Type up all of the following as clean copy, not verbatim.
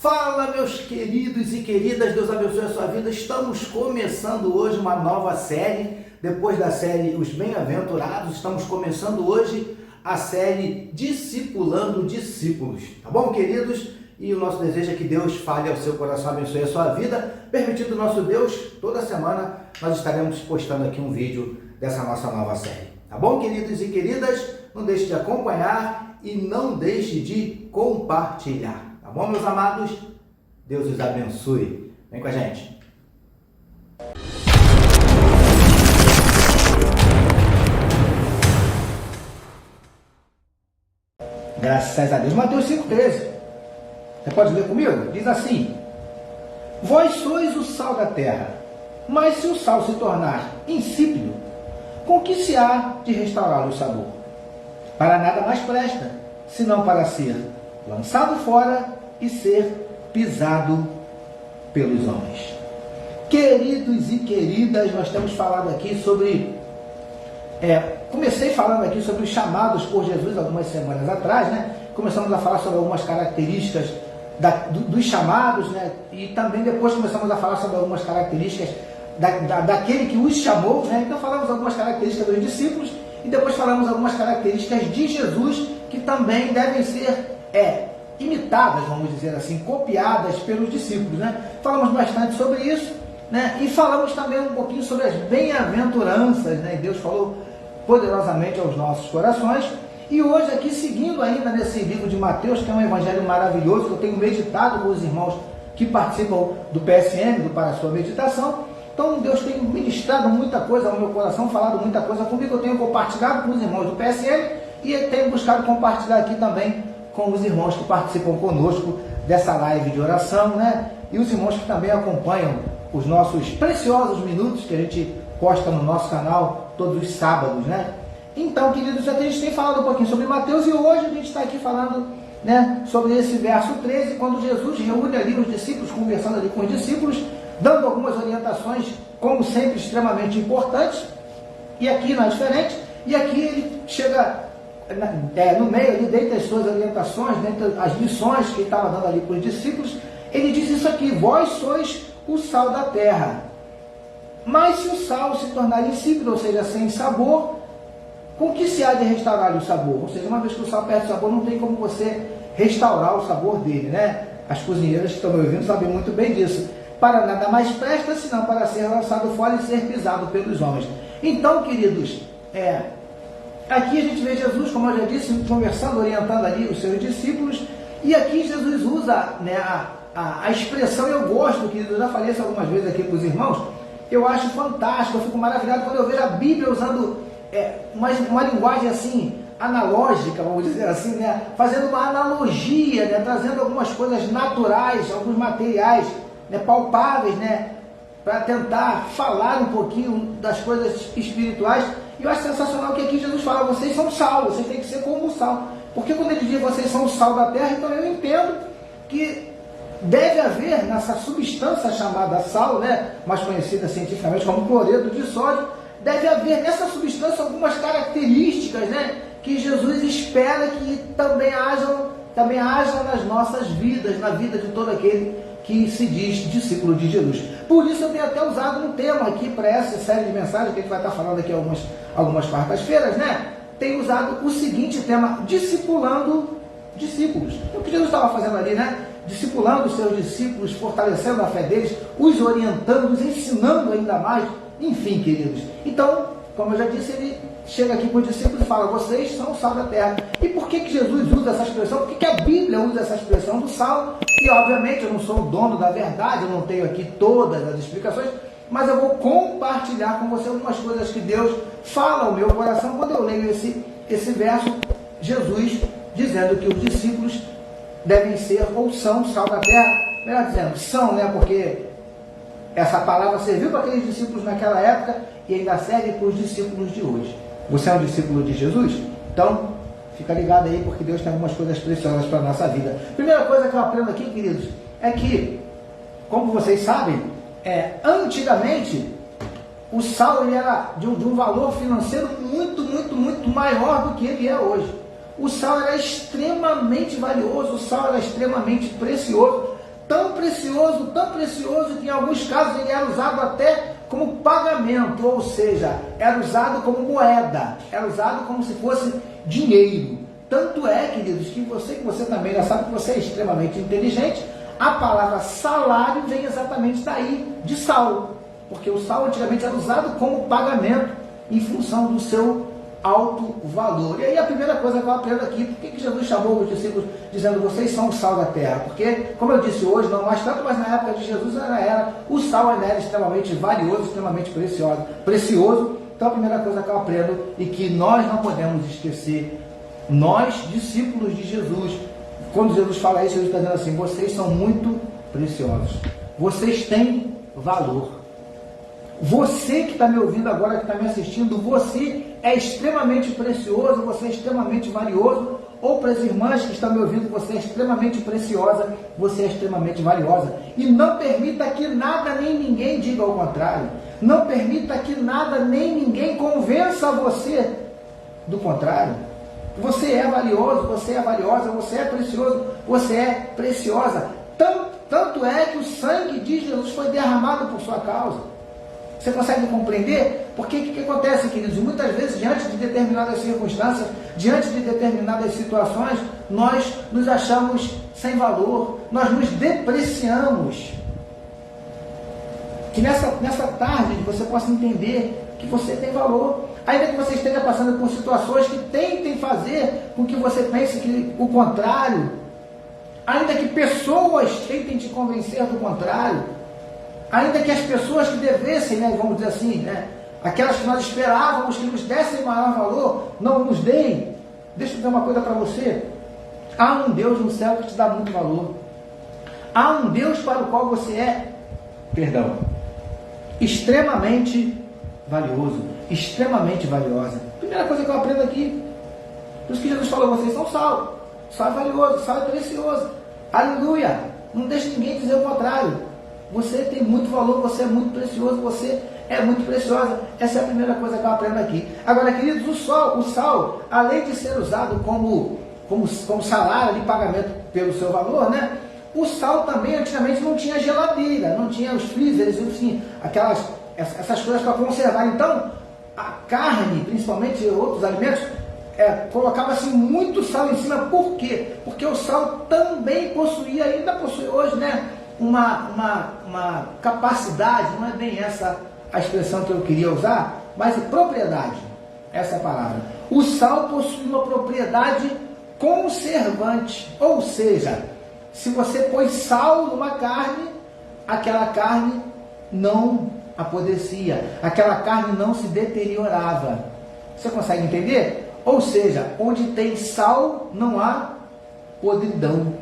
Fala, meus queridos e queridas, Deus abençoe a sua vida. Estamos começando hoje uma nova série, depois da série Os Bem-Aventurados, estamos começando hoje a série Discipulando Discípulos, tá bom, queridos? E o nosso desejo é que Deus fale ao seu coração, abençoe a sua vida. Permitido nosso Deus, toda semana nós estaremos postando aqui um vídeo dessa nossa nova série, tá bom, queridos e queridas? Não deixe de acompanhar e não deixe de compartilhar. Tá bom, meus amados? Deus os abençoe. Vem com a gente. Graças a Deus. Mateus 5,13. Você pode ler comigo? Diz assim: Vós sois o sal da terra, mas se o sal se tornar insípido, com que se há de restaurar o sabor? Para nada mais presta, senão para ser lançado fora e ser pisado pelos homens. Queridos e queridas, nós temos falado aqui sobre... comecei falando aqui sobre os chamados por Jesus algumas semanas atrás, né? Começamos a falar sobre algumas características dos chamados, né? E também depois começamos a falar sobre algumas características daquele que os chamou, né? Então falamos algumas características dos discípulos e depois falamos algumas características de Jesus que também devem ser imitadas, vamos dizer assim, copiadas pelos discípulos, né? Falamos bastante sobre isso, né? E falamos também um pouquinho sobre as bem-aventuranças, né? Deus falou poderosamente aos nossos corações. E hoje aqui, seguindo ainda nesse livro de Mateus, que é um evangelho maravilhoso, que eu tenho meditado com os irmãos que participam do PSM, do Para a Sua Meditação. Então Deus tem ministrado muita coisa ao meu coração, falado muita coisa comigo, eu tenho compartilhado com os irmãos do PSM e tenho buscado compartilhar aqui também com os irmãos que participam conosco dessa live de oração, né? E os irmãos que também acompanham os nossos preciosos minutos que a gente posta no nosso canal todos os sábados, né? Então, queridos, a gente tem falado um pouquinho sobre Mateus e hoje a gente está aqui falando, né, sobre esse verso 13, quando Jesus reúne ali os discípulos, conversando ali com os discípulos, dando algumas orientações, como sempre, extremamente importantes, e aqui não é diferente, e aqui ele chega no meio ali, dentre as suas orientações, dentre as lições que ele estava dando ali para os discípulos, ele diz isso aqui: vós sois o sal da terra, mas se o sal se tornar insípido, ou seja, sem sabor, com que se há de restaurar o sabor? Ou seja, uma vez que o sal perde o sabor, não tem como você restaurar o sabor dele, né? As cozinheiras que estão me ouvindo sabem muito bem disso. Para nada mais presta, senão para ser lançado fora e ser pisado pelos homens. Então, queridos, aqui a gente vê Jesus, como eu já disse, conversando, orientando ali os seus discípulos, e aqui Jesus usa, né, a expressão, eu gosto, queridos, eu já falei isso algumas vezes aqui para os irmãos, eu acho fantástico, eu fico maravilhado quando eu vejo a Bíblia usando uma linguagem assim, analógica, vamos dizer assim, né, fazendo uma analogia, né, trazendo algumas coisas naturais, alguns materiais, né, palpáveis, né, para tentar falar um pouquinho das coisas espirituais. E eu acho sensacional que aqui Jesus fala: vocês são sal, vocês têm que ser como o sal. Porque quando ele diz vocês são o sal da terra, então eu entendo que deve haver nessa substância chamada sal, né, mais conhecida cientificamente como cloreto de sódio, deve haver nessa substância algumas características, né, que Jesus espera que também hajam nas nossas vidas, na vida de todo aquele que se diz discípulo de Jesus. Por isso eu tenho até usado um tema aqui para essa série de mensagens que a gente vai estar falando aqui algumas quartas-feiras, né? Tenho usado o seguinte tema: discipulando discípulos. É o que Jesus estava fazendo ali, né? Discipulando os seus discípulos, fortalecendo a fé deles, os orientando, os ensinando ainda mais. Enfim, queridos. Então, como eu já disse, ele chega aqui para os discípulos e fala: vocês são o sal da terra. E por que Jesus usa essa expressão? Por que a Bíblia usa essa expressão do sal? E obviamente eu não sou o dono da verdade, eu não tenho aqui todas as explicações, mas eu vou compartilhar com você algumas coisas que Deus fala ao meu coração quando eu leio esse verso, Jesus dizendo que os discípulos devem ser ou são sal da terra. Melhor dizendo, são, né? Porque essa palavra serviu para aqueles discípulos naquela época e ainda serve para os discípulos de hoje. Você é um discípulo de Jesus? Então, fica ligado aí, porque Deus tem algumas coisas preciosas para a nossa vida. Primeira coisa que eu aprendo aqui, queridos, é que, como vocês sabem, antigamente, o sal ele era de um valor financeiro muito, muito, muito maior do que ele é hoje. O sal era extremamente valioso, o sal era extremamente precioso. tão precioso que em alguns casos ele era usado até como pagamento, ou seja, era usado como moeda, era usado como se fosse dinheiro. Tanto é, queridos, que você também já sabe que você é extremamente inteligente, a palavra salário vem exatamente daí, de sal, porque o sal antigamente era usado como pagamento em função do seu alto valor. E aí a primeira coisa que eu aprendo aqui, por que Jesus chamou os discípulos dizendo, vocês são o sal da terra? Porque, como eu disse hoje, não mais tanto, mas na época de Jesus o sal ainda era extremamente valioso, extremamente precioso. Então a primeira coisa que eu aprendo e que nós não podemos esquecer, nós, discípulos de Jesus, quando Jesus fala isso, ele está dizendo assim, vocês são muito preciosos, vocês têm valor. Você que está me ouvindo agora, que está me assistindo, você é extremamente precioso, você é extremamente valioso, ou para as irmãs que estão me ouvindo, você é extremamente preciosa, você é extremamente valiosa. E não permita que nada nem ninguém diga ao contrário. Não permita que nada nem ninguém convença você do contrário. Você é valioso, você é valiosa, você é precioso, você é preciosa. Tanto é que o sangue de Jesus foi derramado por sua causa. Você consegue compreender? Porque o que acontece, queridos? Muitas vezes, diante de determinadas circunstâncias, diante de determinadas situações, nós nos achamos sem valor, nós nos depreciamos. Que nessa tarde você possa entender que você tem valor. Ainda que você esteja passando por situações que tentem fazer com que você pense que o contrário, ainda que pessoas tentem te convencer do contrário, ainda que as pessoas que devessem, vamos dizer assim, aquelas que nós esperávamos que nos dessem maior valor, não nos deem. Deixa eu dizer uma coisa para você. Há um Deus no céu que te dá muito valor. Há um Deus para o qual você é, extremamente valioso, extremamente valiosa. Primeira coisa que eu aprendo aqui, por isso que Jesus falou, vocês são sal. Sal é valioso, sal é precioso. Aleluia! Não deixe ninguém dizer o contrário. Você tem muito valor, você é muito precioso, você é muito preciosa. Essa é a primeira coisa que eu aprendo aqui. Agora, queridos, o sal, além de ser usado como salário de pagamento pelo seu valor, o sal também antigamente não tinha geladeira, não tinha os freezers, assim, essas coisas para conservar. Então, a carne, principalmente outros alimentos, colocava-se muito sal em cima. Por quê? Porque o sal também possuía, ainda possui hoje, uma capacidade, não é bem essa a expressão que eu queria usar, mas propriedade, essa é a palavra. O sal possui uma propriedade conservante, ou seja, se você pôs sal numa carne, aquela carne não apodrecia, aquela carne não se deteriorava. Você consegue entender? Ou seja, onde tem sal, não há podridão.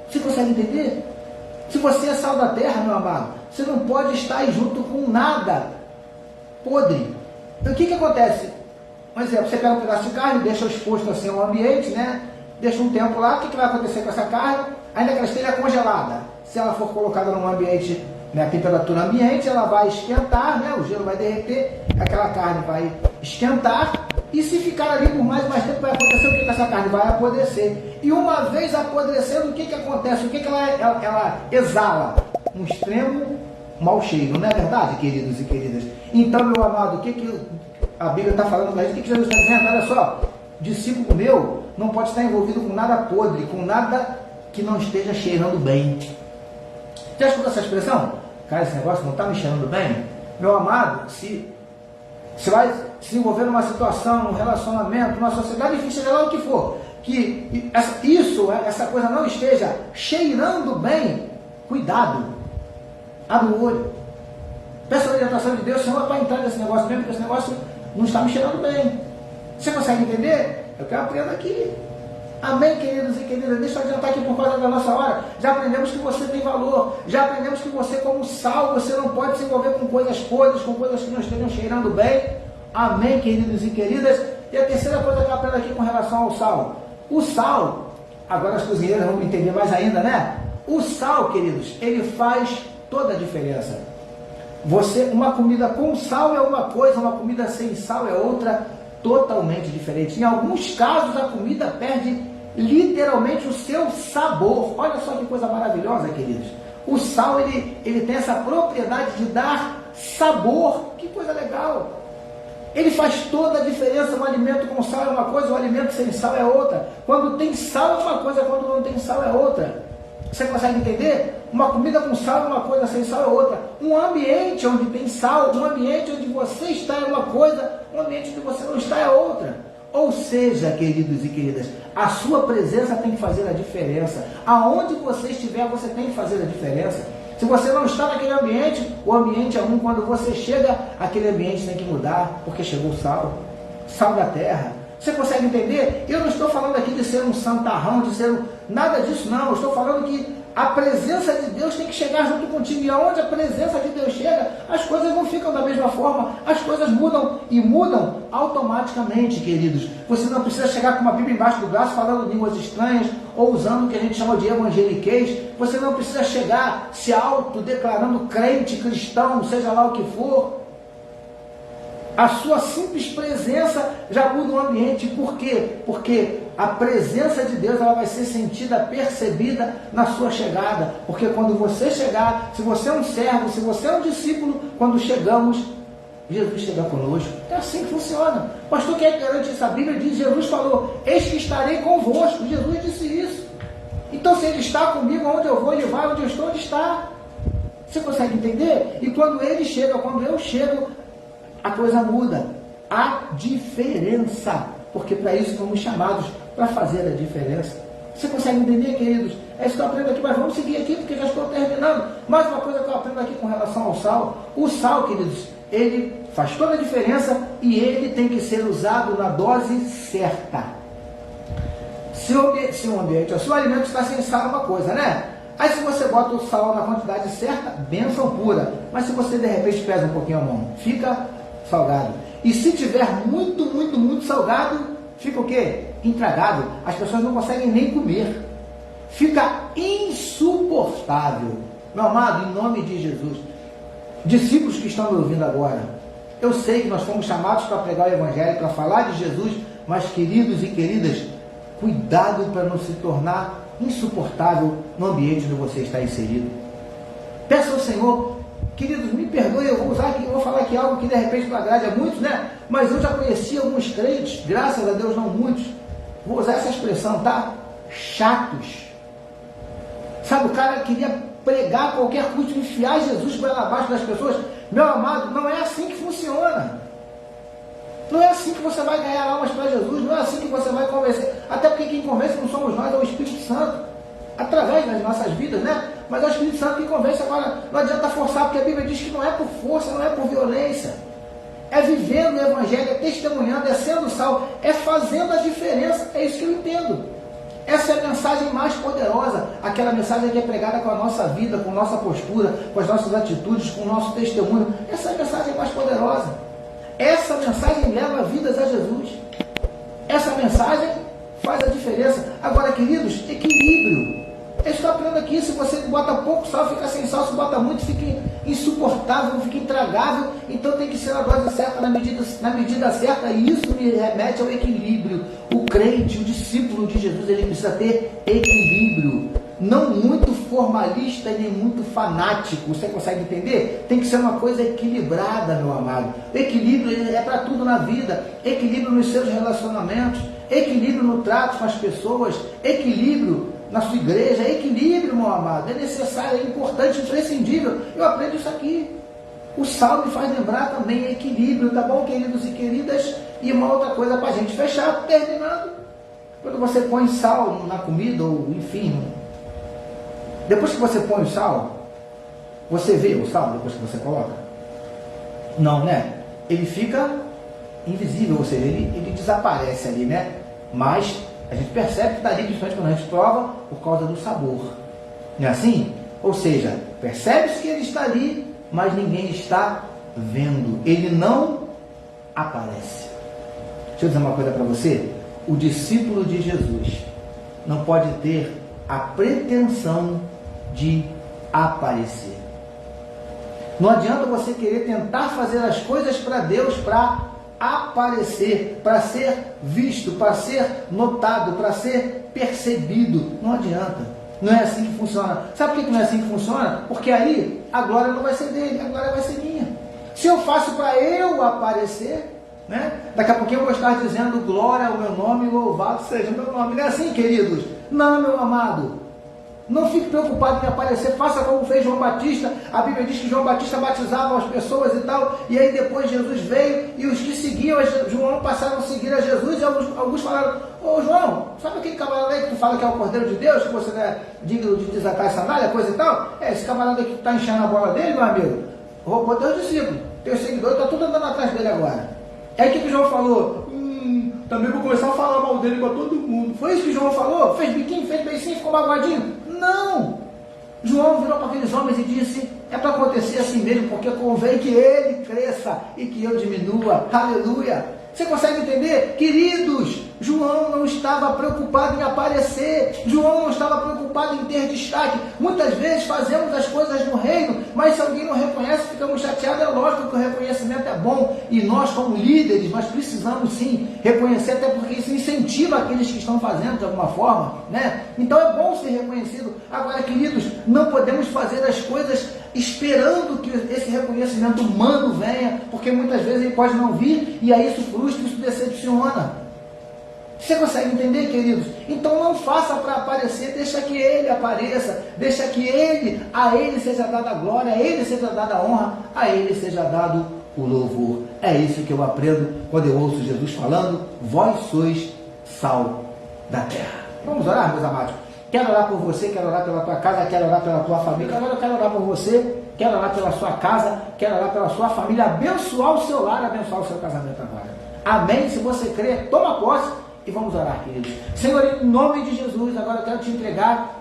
Você consegue entender? Se você é sal da terra, meu amado, você não pode estar junto com nada podre. Então o que acontece? Um exemplo, você pega um pedaço de carne, deixa exposto assim ao ambiente, deixa um tempo lá, o que vai acontecer com essa carne? Ainda que ela esteja congelada, se ela for colocada num ambiente, a temperatura ambiente, ela vai esquentar, o gelo vai derreter, aquela carne vai esquentar, e se ficar ali por mais tempo, vai acontecer o que com essa carne? Vai apodrecer. E uma vez apodrecendo, o que acontece? O que ela exala? Um extremo mau cheiro, não é verdade, queridos e queridas? Então, meu amado, o que a Bíblia está falando para a gente? O que Jesus está dizendo? Olha só, discípulo meu não pode estar envolvido com nada podre, com nada que não esteja cheirando bem. Já escutou essa expressão? Cara, esse negócio não está me cheirando bem? Meu amado, se vai se envolver numa situação, num relacionamento, numa sociedade, enfim, seja lá o que for, que essa coisa não esteja cheirando bem, cuidado, abre o olho, peça a orientação de Deus, Senhor, para entrar nesse negócio mesmo, porque esse negócio não está me cheirando bem. Você consegue entender? Eu quero aprender aqui. Amém, queridos e queridas? Deixa eu adiantar aqui por causa da nossa hora. Já aprendemos que você tem valor. Já aprendemos que você, como sal, você não pode se envolver com coisas podres, com coisas que não estejam cheirando bem. Amém, queridos e queridas? E a terceira coisa que eu aprendo aqui com relação ao sal. O sal, agora as cozinheiras vão entender mais ainda, O sal, queridos, ele faz toda a diferença. Uma comida com sal é uma coisa, uma comida sem sal é outra, totalmente diferente. Em alguns casos, a comida perde literalmente o seu sabor. Olha só que coisa maravilhosa, queridos. O sal, ele tem essa propriedade de dar sabor. Que coisa legal. Ele faz toda a diferença. Um alimento com sal é uma coisa, um alimento sem sal é outra. Quando tem sal é uma coisa, quando não tem sal é outra. Você consegue entender? Uma comida com sal é uma coisa, sem sal é outra. Um ambiente onde tem sal, um ambiente onde você está é uma coisa, um ambiente onde você não está é outra. Ou seja, queridos e queridas, a sua presença tem que fazer a diferença. Aonde você estiver, você tem que fazer a diferença. Se você não está naquele ambiente, o ambiente é um. Quando você chega, aquele ambiente tem que mudar, porque chegou o sal, sal da terra. Você consegue entender? Eu não estou falando aqui de ser um santarrão, de ser nada disso, não. Eu estou falando que a presença de Deus tem que chegar junto contigo. E aonde a presença de Deus chega, as coisas não ficam da mesma forma. As coisas mudam e mudam automaticamente, queridos. Você não precisa chegar com uma Bíblia embaixo do braço falando línguas estranhas ou usando o que a gente chama de evangeliquez. Você não precisa chegar se autodeclarando crente, cristão, seja lá o que for. A sua simples presença já muda o ambiente. Por quê? Porque a presença de Deus ela vai ser sentida, percebida na sua chegada. Porque quando você chegar, se você é um servo, se você é um discípulo, quando chegamos, Jesus chega conosco. É assim que funciona. Pastor, quem é que garante isso? A Bíblia diz, Jesus falou, eis que estarei convosco. Jesus disse isso. Então se Ele está comigo, onde eu vou, Ele vai, onde eu estou, Ele está. Você consegue entender? E quando Ele chega, quando eu chego, a coisa muda. A diferença. Porque para isso fomos chamados, para fazer a diferença. Você consegue entender, queridos? É isso que eu aprendo aqui, mas vamos seguir aqui, porque já estou terminando. Mais uma coisa que eu aprendo aqui com relação ao sal. O sal, queridos, ele faz toda a diferença e ele tem que ser usado na dose certa. Se o alimento está sem sal é uma coisa, né? Aí se você bota o sal na quantidade certa, bênção pura. Mas se você de repente pesa um pouquinho a mão, fica salgado. E se tiver muito salgado, fica o quê? Intragável. As pessoas não conseguem nem comer. Fica insuportável. Meu amado, em nome de Jesus, discípulos que estão me ouvindo agora, eu sei que nós fomos chamados para pregar o Evangelho, para falar de Jesus, mas queridos e queridas, cuidado para não se tornar insuportável no ambiente onde você está inserido. Peça ao Senhor, queridos, me perdoe, eu vou falar aqui algo que de repente não agrade a muitos, né? Mas eu já conheci alguns crentes, graças a Deus não muitos, vou usar essa expressão, tá? Chatos. Sabe, o cara queria pregar a qualquer custo, enfiar Jesus para lá abaixo das pessoas. Meu amado, não é assim que funciona. Não é assim que você vai ganhar almas para Jesus, não é assim que você vai convencer. Até porque quem convence não somos nós, é o Espírito Santo. Através das nossas vidas, né? Mas é o Espírito Santo que convence. Agora, não adianta forçar, porque a Bíblia diz que não é por força, não é por violência. É vivendo o Evangelho, é testemunhando, é sendo sal, é fazendo a diferença. É isso que eu entendo. Essa é a mensagem mais poderosa, aquela mensagem que é pregada com a nossa vida, com a nossa postura, com as nossas atitudes, com o nosso testemunho. Essa é a mensagem mais poderosa. Essa mensagem leva vidas a Jesus. Essa mensagem faz a diferença. Agora, queridos, equilíbrio. Eu estou aprendendo aqui, se você bota pouco sal, fica sem sal, se bota muito, fica insuportável, fica intragável. Então tem que ser na dose certa, na medida certa, e isso me remete ao equilíbrio. O crente, o discípulo de Jesus, ele precisa ter equilíbrio. Não muito formalista e nem muito fanático. Você consegue entender? Tem que ser uma coisa equilibrada, meu amado. Equilíbrio é para tudo na vida. Equilíbrio nos seus relacionamentos, equilíbrio no trato com as pessoas, equilíbrio na sua igreja, equilíbrio, meu amado. É necessário, é importante, imprescindível. Eu aprendo isso aqui. O sal me faz lembrar também equilíbrio, tá bom, queridos e queridas? E uma outra coisa para a gente fechar, terminando. Quando você põe sal na comida, ou enfim, depois que você põe o sal, você vê o sal depois que você coloca? Não, né? Ele fica invisível, ou seja, ele desaparece ali, né? Mas a gente percebe que está ali, principalmente quando a gente prova, por causa do sabor. Não é assim? Ou seja, percebe-se que ele está ali, mas ninguém está vendo. Ele não aparece. Deixa eu dizer uma coisa para você. O discípulo de Jesus não pode ter a pretensão de aparecer. Não adianta você querer tentar fazer as coisas para Deus para aparecer, para ser visto, para ser notado, para ser percebido. Não adianta. Não é assim que funciona. Sabe por que não é assim que funciona? Porque aí a glória não vai ser dele, a glória vai ser minha. Se eu faço para eu aparecer, né? Daqui a pouquinho eu vou estar dizendo glória ao meu nome, louvado seja o meu nome. Não é assim, queridos? Não, meu amado. Não fique preocupado em aparecer, faça como fez João Batista. A Bíblia diz que João Batista batizava as pessoas e tal, e aí depois Jesus veio e os que seguiam João passaram a seguir a Jesus, e alguns falaram: ô João, sabe aquele camarada aí que tu fala que é o Cordeiro de Deus, que você não é digno de desatar a sandália, coisa e tal? É, esse camarada aí que tu está enchendo a bola dele, meu amigo, roubou teus discípulos, teus seguidores, está tudo andando atrás dele agora. Aí o que João falou? Também vou começar a falar mal dele para todo mundo. Foi isso que João falou? Fez biquinho, fez beicinho, ficou magoadinho? Não! João virou para aqueles homens e disse: é para acontecer assim mesmo, porque convém que ele cresça e que eu diminua. Aleluia! Você consegue entender? Queridos, João não estava preocupado em aparecer, João não estava preocupado em ter destaque. Muitas vezes fazemos as coisas no reino, mas se alguém não reconhece, ficamos chateados. É lógico que o reconhecimento é bom, e nós como líderes, nós precisamos sim reconhecer, até porque isso incentiva aqueles que estão fazendo de alguma forma, né? Então é bom ser reconhecido. Agora, queridos, não podemos fazer as coisas esperando que esse reconhecimento humano venha, porque muitas vezes ele pode não vir, e aí isso frustra, isso decepciona. Você consegue entender, queridos? Então não faça para aparecer, deixa que ele apareça, deixa que a ele seja dada a glória, a ele seja dada a honra, a ele seja dado o louvor. É isso que eu aprendo quando eu ouço Jesus falando: vós sois sal da terra. Vamos orar, meus amados? Quero orar por você, quero orar pela tua casa, quero orar pela tua família. Agora eu quero orar por você, quero orar pela sua casa, quero orar pela sua família, abençoar o seu lar, abençoar o seu casamento agora. Amém? Se você crê, toma posse e vamos orar, queridos. Senhor, em nome de Jesus, agora eu quero te entregar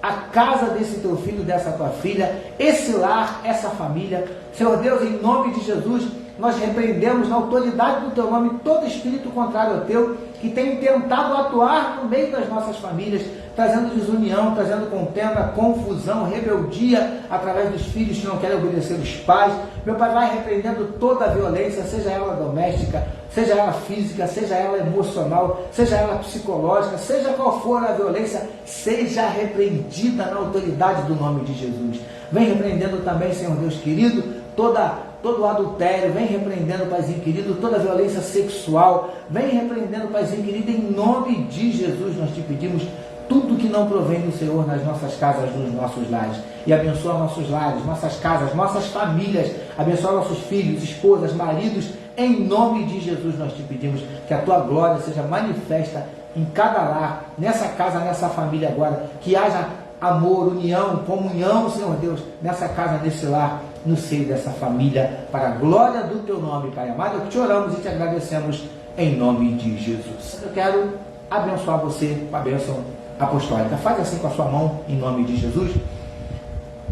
a casa desse teu filho, dessa tua filha, esse lar, essa família. Senhor Deus, em nome de Jesus, nós repreendemos na autoridade do teu nome todo espírito contrário ao teu, que tem tentado atuar no meio das nossas famílias, trazendo desunião, trazendo contenda, confusão, rebeldia, através dos filhos que não querem obedecer os pais. Meu Pai, vai repreendendo toda a violência, seja ela doméstica, seja ela física, seja ela emocional, seja ela psicológica, seja qual for a violência, seja repreendida na autoridade do nome de Jesus. Vem repreendendo também, Senhor Deus querido, todo o adultério, vem repreendendo, Paizinho querido, toda a violência sexual, vem repreendendo, Paizinho querido, em nome de Jesus nós te pedimos tudo que não provém do Senhor nas nossas casas, nos nossos lares. E abençoa nossos lares, nossas casas, nossas famílias, abençoa nossos filhos, esposas, maridos, em nome de Jesus nós te pedimos que a tua glória seja manifesta em cada lar, nessa casa, nessa família agora, que haja amor, união, comunhão, Senhor Deus, nessa casa, nesse lar, no seio dessa família, para a glória do teu nome, Pai amado. Te oramos e te agradecemos em nome de Jesus. Eu quero abençoar você com a bênção apostólica. Faz assim com a sua mão, em nome de Jesus.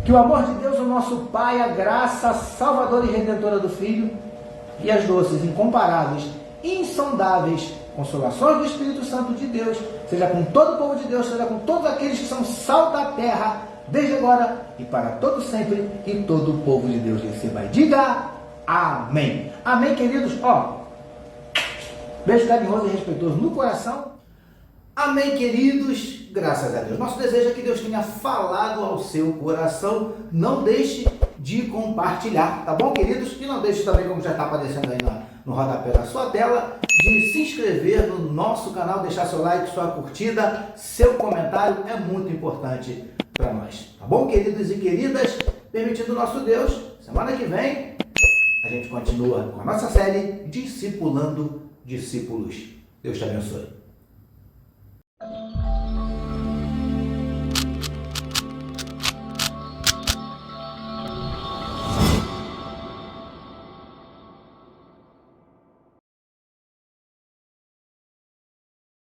Que o amor de Deus, o nosso Pai, a graça salvadora e redentora do Filho, e as doces, incomparáveis, insondáveis consolações do Espírito Santo de Deus, seja com todo o povo de Deus, seja com todos aqueles que são sal da terra, desde agora e para todo sempre, e todo o povo de Deus receba. Diga amém. Amém, queridos. Beijo carinhoso e respeitoso no coração. Amém, queridos. Graças a Deus. Nosso desejo é que Deus tenha falado ao seu coração. Não deixe de compartilhar, tá bom, queridos? E não deixe também, como já está aparecendo aí no rodapé da sua tela, de se inscrever no nosso canal, deixar seu like, sua curtida, seu comentário é muito importante para nós, tá bom, queridos e queridas? Permitindo nosso Deus, semana que vem a gente continua com a nossa série Discipulando Discípulos. Deus te abençoe.